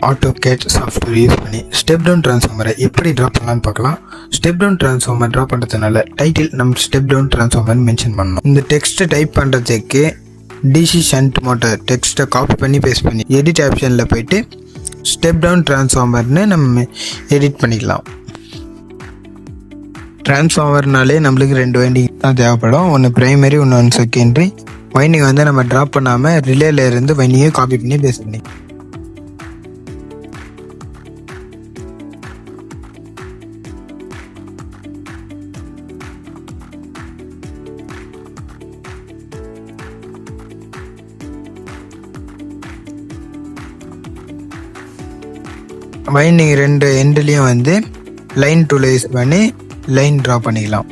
AutoCAD software use பண்ணி step down ட்ரான்ஸ்ஃபார்மரை எப்படி draw பண்ணலான்னு பார்க்கலாம். ஸ்டெப் டவுன் ட்ரான்ஸ்ஃபார்மர் ட்ரா பண்ணுறதுனால டைட்டில் நம்ம ஸ்டெப் டவுன் ட்ரான்ஸ்ஃபார்மர் மென்ஷன் பண்ணணும். இந்த டெக்ஸ்ட்டை டைப் பண்ணுறதுக்கு டிசி ஷண்ட் மோட்டர் டெக்ஸ்ட்டை காப்பி பண்ணி பேஸ்ட் பண்ணி எடிட் ஆப்ஷனில் போயிட்டு ஸ்டெப் டவுன் ட்ரான்ஸ்ஃபார்மர்னு நம்ம எடிட் பண்ணிக்கலாம். ட்ரான்ஸ்ஃபார்மர்னாலே நம்மளுக்கு 2 வைண்டிங் தான் தேவைப்படும். ஒன்று ப்ரைமரி, ஒன்று செகண்டரி. வைண்டிங் வந்து நம்ம ட்ரா பண்ணாமல் ரிலேல இருந்து வைண்டிங்கை காப்பி பண்ணி பேஸ்ட் பண்ணி வைண்டிங் 2 எண்ட்லேயும் வந்து லைன் டூல் யூஸ் பண்ணி லைன் ட்ரா பண்ணிக்கலாம்.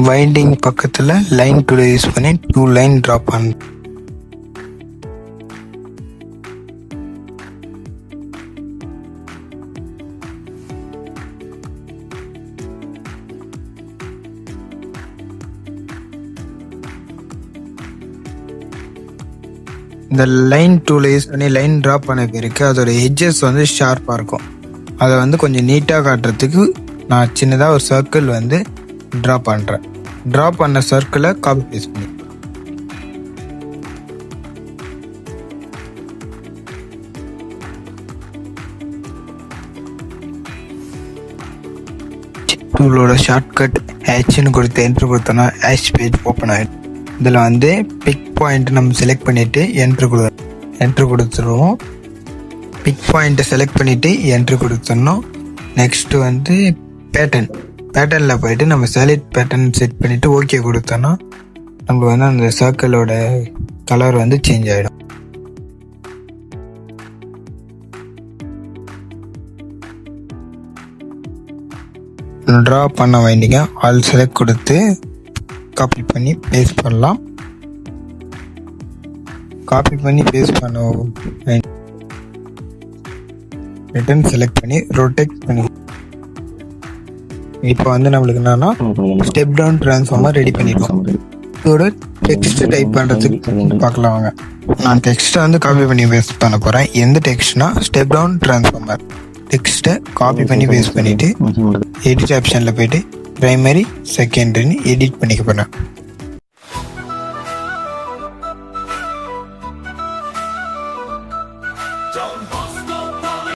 வைண்டிங் பக்கத்தில் லைன் டூல் யூஸ் பண்ணி 2 லைன் ட்ரா பண்ண. இந்த லைன் டூல் யூஸ் பண்ணி லைன் ட்ரா பண்ண பிறகு அதோட எட்ஜஸ் வந்து ஷார்ப்பாக இருக்கும். அதை வந்து கொஞ்சம் நீட்டாக காட்டுறதுக்கு நான் சின்னதாக ஒரு சர்க்கிள் வந்து ட்ரா பண்ணுறேன். ட்ரா பண்ண சர்க்கிளை காப்பி பேஸ்ட் பண்ணி டூலோட ஷார்ட்கட் ஹேச்னு கொடுத்து என்ட்ரு கொடுத்தோன்னா ஹேச் பேஜ் ஓப்பன் ஆகிடும். இதில் வந்து பிக் பாயிண்ட் நம்ம செலக்ட் பண்ணிவிட்டு என்ட்ரு கொடுத்துருவோம். பிக் பாயிண்ட்டை செலக்ட் பண்ணிவிட்டு என்ட்ரு கொடுத்துடணும். நெக்ஸ்ட்டு வந்து பேட்டர்னில் போயிட்டு நம்ம சாலிட் பேட்டர்ன் செட் பண்ணிவிட்டு ஓகே கொடுத்தோன்னா நம்மளுக்கு வந்து அந்த சர்க்கிளோட கலர் வந்து சேஞ்ச் ஆகிடும். ட்ரா பண்ண வைண்டிங்க ஆல் செலக்ட் கொடுத்து காப்பி பண்ணி பேஸ்ட் பண்ணலாம். காப்பி பண்ணி பேஸ்ட் பண்ண ரிட்டன் செலக்ட் பண்ணி ரொட்டேட் பண்ணி இப்போ வந்து நம்மளுக்கு என்னன்னா ஸ்டெப் டவுன் ட்ரான்ஸ்ஃபார்மர் ரெடி பண்ணிடுவோம். இதோட டெக்ஸ்ட் டைப் பண்ணுறதுக்கு பார்க்கலாம் வாங்க. நான் டெக்ஸ்ட்டை வந்து காப்பி பண்ணி பேஸ்ட் பண்ண போகிறேன். எந்த டெக்ஸ்ட்னா ஸ்டெப் டவுன் ட்ரான்ஸ்ஃபார்மர் டெக்ஸ்ட்டை காப்பி பண்ணி பேஸ்ட் பண்ணிவிட்டு எடிட் ஆப்ஷனில் போயிட்டு ப்ரைமரி செகண்டரின்னு எடிட் பண்ணிக்க போகிறேன். Don't